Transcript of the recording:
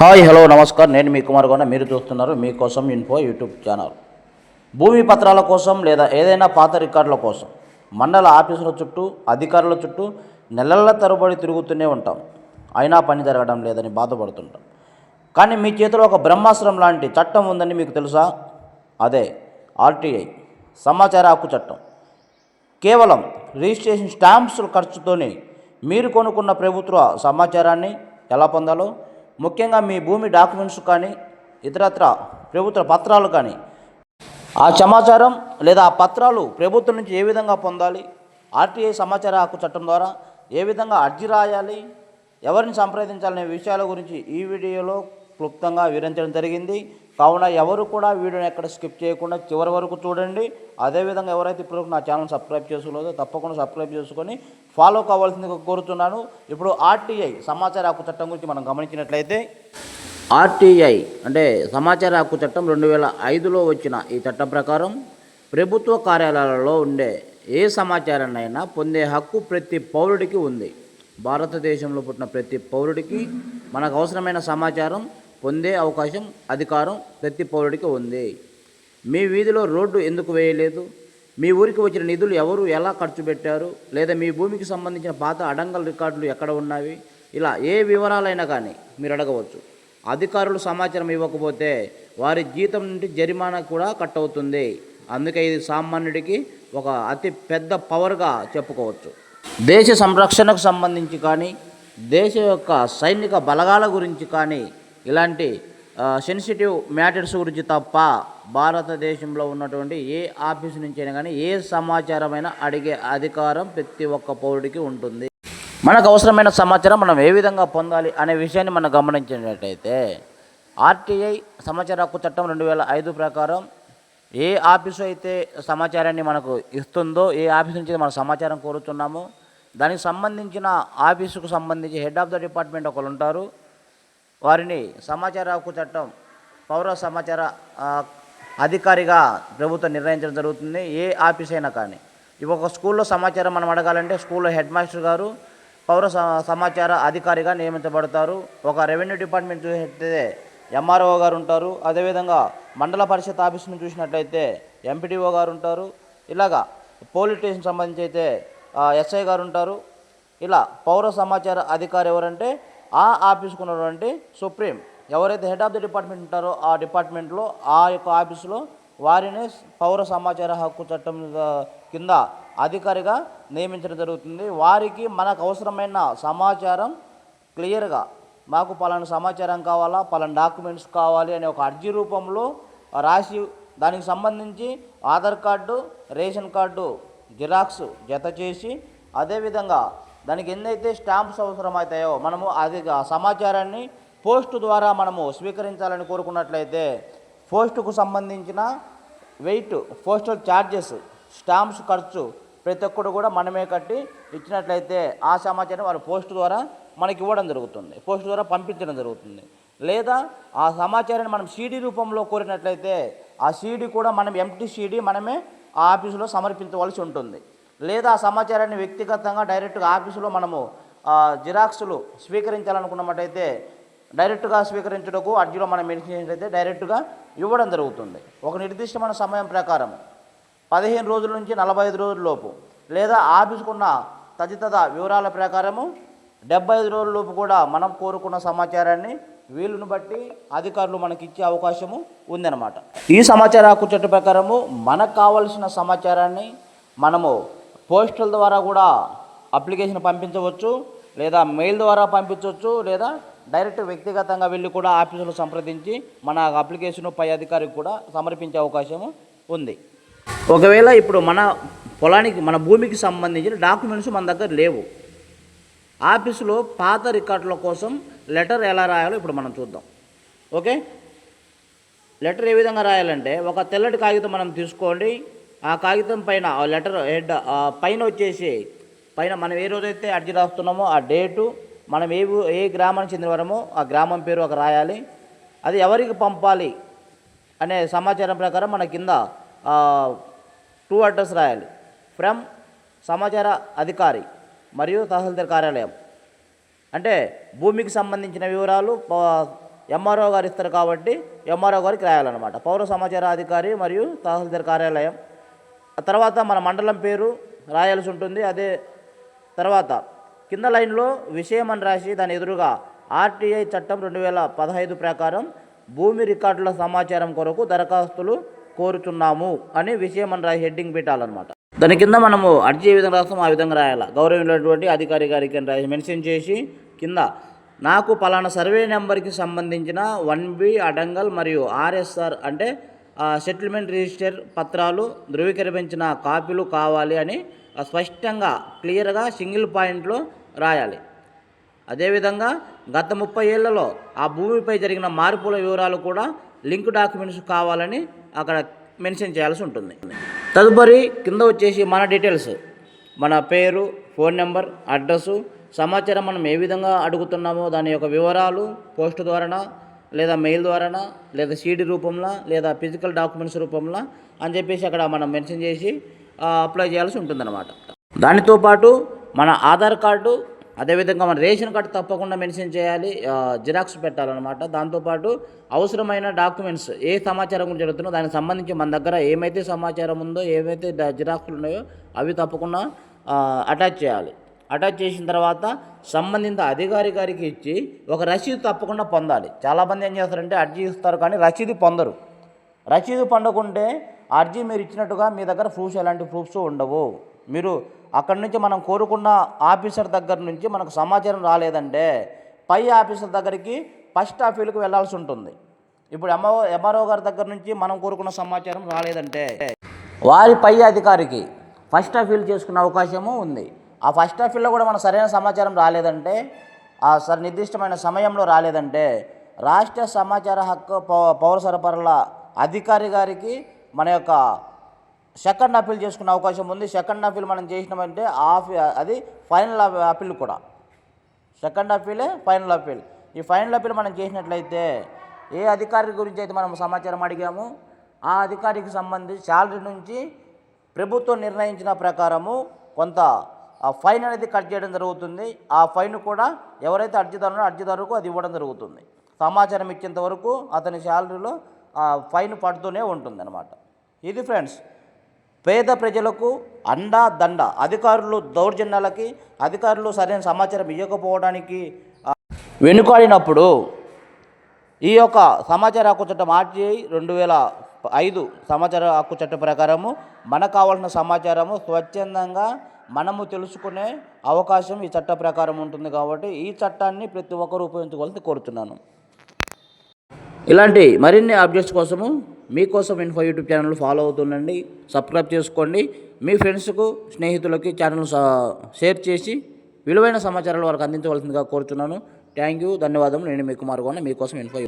Hi hello నమస్కారం. నేను మీ కుమార్ గౌడ. మీరు చూస్తున్నారు మీకోసం ఇన్ఫో యూట్యూబ్ ఛానల్. భూమి పత్రాల కోసం లేదా ఏదైనా పాత రికార్డుల కోసం మండల ఆఫీసుల చుట్టూ అధికారుల చుట్టూ నెలల తరబడి తిరుగుతూనే ఉంటాం. అయినా పని జరగడం లేదని బాధపడుతుంటాం. కానీ మీ చేతిలో ఒక బ్రహ్మాస్త్రం లాంటి చట్టం ఉందని మీకు తెలుసా? అదే ఆర్టీఐ, సమాచార హక్కు చట్టం. కేవలం రిజిస్ట్రేషన్ స్టాంప్స్ ఖర్చుతోనే మీరు కొనుక్కున్న ప్రభుత్వ సమాచారాన్ని ఎలా పొందాలో, ముఖ్యంగా మీ భూమి డాక్యుమెంట్స్ కానీ ఇతరత్ర ప్రభుత్వ పత్రాలు కానీ ఆ సమాచారం లేదా ఆ పత్రాలు ప్రభుత్వం నుంచి ఏ విధంగా పొందాలి, ఆర్టీఐ సమాచార హక్కు చట్టం ద్వారా ఏ విధంగా అర్జీ రాయాలి, ఎవరిని సంప్రదించాలనే విషయాల గురించి ఈ వీడియోలో క్లుప్తంగా వివరించడం జరిగింది. కావున ఎవరు కూడా వీడియోని ఎక్కడ స్కిప్ చేయకుండా చివరి వరకు చూడండి. అదేవిధంగా ఎవరైతే ఇప్పుడు నా ఛానల్ సబ్స్క్రైబ్ చేసుకోలేదో తప్పకుండా సబ్స్క్రైబ్ చేసుకొని ఫాలో కావాల్సిందిగా కోరుతున్నాను. ఇప్పుడు ఆర్టీఐ సమాచార హక్కు చట్టం గురించి మనం గమనించినట్లయితే, ఆర్టీఐ అంటే సమాచార హక్కు చట్టం 2005లో వచ్చిన ఈ చట్టం ప్రకారం ప్రభుత్వ కార్యాలయాలలో ఉండే ఏ సమాచారాన్నైనా పొందే హక్కు ప్రతి పౌరుడికి ఉంది. భారతదేశంలో పుట్టిన ప్రతి పౌరుడికి మనకు అవసరమైన సమాచారం పొందే అవకాశం, అధికారం ప్రతి పౌరుడికి ఉంది. మీ వీధిలో రోడ్డు ఎందుకు వేయలేదు, మీ ఊరికి వచ్చిన నిధులు ఎవరు ఎలా ఖర్చు పెట్టారు, లేదా మీ భూమికి సంబంధించిన పాత అడంగల్ రికార్డులు ఎక్కడ ఉన్నవి, ఇలా ఏ వివరాలైనా కానీ మీరు అడగవచ్చు. అధికారులు సమాచారం ఇవ్వకపోతే వారి జీతం నుండి జరిమానా కూడా కట్ అవుతుంది. అందుకే ఇది సామాన్యుడికి ఒక అతి పెద్ద పవర్గా చెప్పుకోవచ్చు. దేశ సంరక్షణకు సంబంధించి కానీ, దేశ యొక్క సైనిక బలగాల గురించి కానీ, ఇలాంటి సెన్సిటివ్ మ్యాటర్స్ గురించి తప్ప భారతదేశంలో ఉన్నటువంటి ఏ ఆఫీసు నుంచైనా కానీ ఏ సమాచారమైనా అడిగే అధికారం ప్రతి ఒక్క పౌరుడికి ఉంటుంది. మనకు అవసరమైన సమాచారం మనం ఏ విధంగా పొందాలి అనే విషయాన్ని మనం గమనించినట్లయితే, ఆర్టీఐ సమాచార హక్కు చట్టం 2005 ప్రకారం ఏ ఆఫీసు అయితే సమాచారాన్ని మనకు ఇస్తుందో, ఏ ఆఫీసు నుంచి మనం సమాచారం కోరుతున్నామో దానికి సంబంధించిన ఆఫీసుకు సంబంధించి హెడ్ ఆఫ్ ద డిపార్ట్మెంట్ ఒకరు ఉంటారు. వారిని సమాచార హక్కు చట్టం పౌర సమాచార అధికారిగా ప్రభుత్వం నిర్ణయించడం జరుగుతుంది. ఏ ఆఫీస్ అయినా కానీ, ఇప్పుడు ఒక స్కూల్లో సమాచారం మనం అడగాలంటే స్కూల్లో హెడ్ మాస్టర్ గారు పౌర సమాచార అధికారిగా నియమించబడతారు. ఒక రెవెన్యూ డిపార్ట్మెంట్ చూసినట్లయితే ఎంఆర్ఓ గారు ఉంటారు. అదేవిధంగా మండల పరిషత్ ఆఫీసును చూసినట్లయితే ఎంపీడీఓ గారు ఉంటారు. ఇలాగా పోలీస్ స్టేషన్ సంబంధించి అయితే ఎస్ఐ గారు ఉంటారు. ఇలా పౌర సమాచార అధికారి ఎవరంటే ఆ ఆఫీసుకు ఉన్నటువంటి సుప్రీం ఎవరైతే హెడ్ ఆఫ్ ది డిపార్ట్మెంట్ ఉంటారో ఆ డిపార్ట్మెంట్లో ఆ యొక్క ఆఫీసులో వారిని పౌర సమాచార హక్కు చట్టం కింద అధికారిగా నియమించడం జరుగుతుంది. వారికి మనకు అవసరమైన సమాచారం క్లియర్గా, మాకు పలానా సమాచారం కావాలా, పలానా డాక్యుమెంట్స్ కావాలి అనే ఒక అర్జీ రూపంలో రాసి దానికి సంబంధించి Aadhaar card, ration card xerox జత చేసి, అదేవిధంగా దానికి ఎన్నైతే స్టాంప్స్ అవసరమవుతాయో మనము అది సమాచారాన్ని పోస్టు ద్వారా మనము స్వీకరించాలని కోరుకున్నట్లయితే పోస్టుకు సంబంధించిన వెయిట్, పోస్టల్ ఛార్జెస్, స్టాంప్స్ ఖర్చు ప్రతి ఒక్కరు కూడా మనమే కట్టి ఇచ్చినట్లయితే ఆ సమాచారం వారు పోస్టు ద్వారా మనకి ఇవ్వడం జరుగుతుంది, పోస్టు ద్వారా పంపించడం జరుగుతుంది. లేదా ఆ సమాచారాన్ని మనం సీడీ రూపంలో కోరినట్లయితే ఆ సీడీ కూడా మనం ఎంటీ సీడీ మనమే ఆ ఆఫీసులో సమర్పించవలసి ఉంటుంది. లేదా ఆ సమాచారాన్ని వ్యక్తిగతంగా డైరెక్ట్గా ఆఫీసులో మనము జిరాక్సులు స్వీకరించాలనుకున్నట్టయితే డైరెక్ట్గా స్వీకరించడానికి అర్జీలో మనం మెన్షన్ చేసినట్లయితే డైరెక్ట్గా ఇవ్వడం జరుగుతుంది. ఒక నిర్దిష్టమైన సమయం ప్రకారం 15 రోజుల నుంచి 45 రోజుల లోపు, లేదా ఆఫీసుకున్న తదితర వివరాల ప్రకారము 75 రోజుల లోపు కూడా మనం కోరుకున్న సమాచారాన్ని వీలును బట్టి అధికారులు మనకి ఇచ్చే అవకాశము ఉందన్నమాట. ఈ సమాచార హక్కు చట్టం ప్రకారము మనకు కావలసిన సమాచారాన్ని మనము పోస్టల్ ద్వారా కూడా అప్లికేషన్ పంపించవచ్చు, లేదా మెయిల్ ద్వారా పంపించవచ్చు, లేదా డైరెక్ట్ వ్యక్తిగతంగా వెళ్ళి కూడా ఆఫీసులో సంప్రదించి మన అప్లికేషన్ పై అధికారికి కూడా సమర్పించే అవకాశము ఉంది. ఒకవేళ ఇప్పుడు మన పొలానికి, మన భూమికి సంబంధించిన డాక్యుమెంట్స్ మన దగ్గర లేవు, ఆఫీసులో పాత రికార్డుల కోసం లెటర్ ఎలా రాయాలో ఇప్పుడు మనం చూద్దాం. ఓకే, లెటర్ ఏ విధంగా రాయాలంటే ఒక తెల్లటి కాగితం మనం తీసుకోండి. ఆ కాగితం పైన ఆ లెటర్ హెడ్ పైన వచ్చేసి పైన మనం ఏ రోజైతే అర్జీ రాస్తున్నామో ఆ డేటు, మనం ఏ గ్రామానికి చెందినవారమో ఆ గ్రామం పేరు ఒక రాయాలి. అది ఎవరికి పంపాలి అనే సమాచారం ప్రకారం మన కింద 2 అడ్రస్ రాయాలి. ఫ్రమ్ సమాచార అధికారి మరియు తహసీల్దార్ కార్యాలయం, అంటే భూమికి సంబంధించిన వివరాలు ఎంఆర్ఓ గారు ఇస్తారు కాబట్టి ఎంఆర్ఓ గారికి రాయాలన్నమాట. పౌర సమాచార అధికారి మరియు తహసీల్దార్ కార్యాలయం. తర్వాత మన మండలం పేరు రాయాల్సి ఉంటుంది. అదే తర్వాత కింద లైన్లో విషయం అని రాసి దాని ఎదురుగా ఆర్టీఐ చట్టం 2015 ప్రకారం భూమి రికార్డుల సమాచారం కొరకు దరఖాస్తులు కోరుచున్నాము అని విషయం అని రాసి హెడ్డింగ్ పెట్టాలన్నమాట. దాని కింద మనము అర్జీ ఏ విధంగా రాస్తామో ఆ విధంగా రాయాలి. గౌరవమైనటువంటి అధికారి గారికి అని రాసి మెన్షన్ చేసి కింద నాకు పలానా సర్వే నెంబర్కి సంబంధించిన 1B అడంగల్ మరియు RSR అంటే సెటిల్మెంట్ రిజిస్టర్ పత్రాలు ధృవీకరించిన కాపీలు కావాలి అని స్పష్టంగా క్లియర్గా సింగిల్ పాయింట్లో రాయాలి. అదేవిధంగా గత 30 ఏళ్లలో ఆ భూమిపై జరిగిన మార్పుల వివరాలు కూడా లింక్ డాక్యుమెంట్స్ కావాలని అక్కడ మెన్షన్ చేయాల్సి ఉంటుంది. తదుపరి కింద వచ్చేసి మన డీటెయిల్స్, మన పేరు, ఫోన్ నెంబర్, అడ్రస్సు, సమాచారం మనం ఏ విధంగా అడుగుతున్నామో దాని యొక్క వివరాలు పోస్ట్ ద్వారానా లేదా మెయిల్ ద్వారానా లేదా CD రూపంలో లేదా ఫిజికల్ డాక్యుమెంట్స్ రూపంలో అని చెప్పేసి అక్కడ మనం మెన్షన్ చేసి అప్లై చేయాల్సి ఉంటుందన్నమాట. దానితో పాటు మన ఆధార్ కార్డు, అదేవిధంగా మన రేషన్ కార్డు తప్పకుండా మెన్షన్ చేయాలి, జిరాక్స్ పెట్టాలన్నమాట. దాంతోపాటు అవసరమైన డాక్యుమెంట్స్ ఏ సమాచారం గురించి జరుగుతుందో దానికి సంబంధించి మన దగ్గర ఏమైతే సమాచారం ఉందో ఏమైతే జిరాక్స్లు ఉన్నాయో అవి తప్పకుండా అటాచ్ చేయాలి. అటాచ్ చేసిన తర్వాత సంబంధిత అధికారి గారికి ఇచ్చి ఒక రసీదు తప్పకుండా పొందాలి. చాలామంది ఏం చేస్తారంటే అర్జీ ఇస్తారు కానీ రసీదు పొందరు. రసీదు పొందకుంటే అర్జీ మీరు ఇచ్చినట్టుగా మీ దగ్గర ప్రూఫ్స్ ఎలాంటి ప్రూఫ్స్ ఉండవు. మీరు అక్కడి నుంచి మనం కోరుకున్న ఆఫీసర్ దగ్గర నుంచి మనకు సమాచారం రాలేదంటే పై ఆఫీసర్ దగ్గరికి ఫస్ట్ ఆఫీస్కి వెళ్ళాల్సి ఉంటుంది. ఇప్పుడు ఎంఆర్ఓ గారి దగ్గర నుంచి మనం కోరుకున్న సమాచారం రాలేదంటే వారి పై అధికారికి ఫస్ట్ ఆఫీల్ చేసుకునే అవకాశము ఉంది. ఆ ఫస్ట్ ఆఫీల్లో కూడా మనకు సరైన సమాచారం రాలేదంటే నిర్దిష్టమైన సమయంలో రాలేదంటే రాష్ట్ర సమాచార హక్కు పౌర సరఫరాల అధికారి గారికి మన యొక్క సెకండ్ అప్పీల్ చేసుకునే అవకాశం ఉంది. సెకండ్ అప్పీల్ మనం చేసినామంటే అది ఫైనల్ అప్పీల్ కూడా. సెకండ్ అప్పీలే ఫైనల్ అప్పీల్. ఈ ఫైనల్ అప్పీల్ మనం చేసినట్లయితే ఏ అధికారి గురించి అయితే మనం సమాచారం అడిగామో ఆ అధికారికి సంబంధించి శాలరీ నుంచి ప్రభుత్వం నిర్ణయించిన ప్రకారము కొంత ఫైన్ అనేది కట్ చేయడం జరుగుతుంది. ఆ ఫైన్ కూడా ఎవరైతే అర్జీదారుకు అది ఇవ్వడం జరుగుతుంది. సమాచారం ఇచ్చేంత వరకు అతని శాలరీలో ఫైన్ పడుతూనే ఉంటుంది అన్నమాట. ఇది ఫ్రెండ్స్, పేద ప్రజలకు అండా దండ. అధికారులు దౌర్జన్యాలకి, అధికారులు సరైన సమాచారం ఇవ్వకపోవడానికి వెనుకాడినప్పుడు ఈ యొక్క సమాచార హక్కు చట్టం RTI 2005 సమాచార హక్కు చట్టం ప్రకారము మనకు కావాల్సిన సమాచారము స్వచ్ఛందంగా మనము తెలుసుకునే అవకాశం ఈ చట్ట ప్రకారం ఉంటుంది. కాబట్టి ఈ చట్టాన్ని ప్రతి ఒక్కరూ ఉపయోగించుకోవాలని కోరుతున్నాను. ఇలాంటి మరిన్ని అప్డేట్స్ కోసము మీకోసం ఇన్ఫో యూట్యూబ్ ఛానల్ ఫాలో అవుతుండండి, సబ్స్క్రైబ్ చేసుకోండి. మీ ఫ్రెండ్స్కు, స్నేహితులకి ఛానల్ షేర్ చేసి విలువైన సమాచారాలు వారికి అందించవలసిందిగా కోరుతున్నాను. థ్యాంక్ యూ, ధన్యవాదములు. నేను మీ కుమార్ గౌడ, మీకోసం ఇన్ఫో.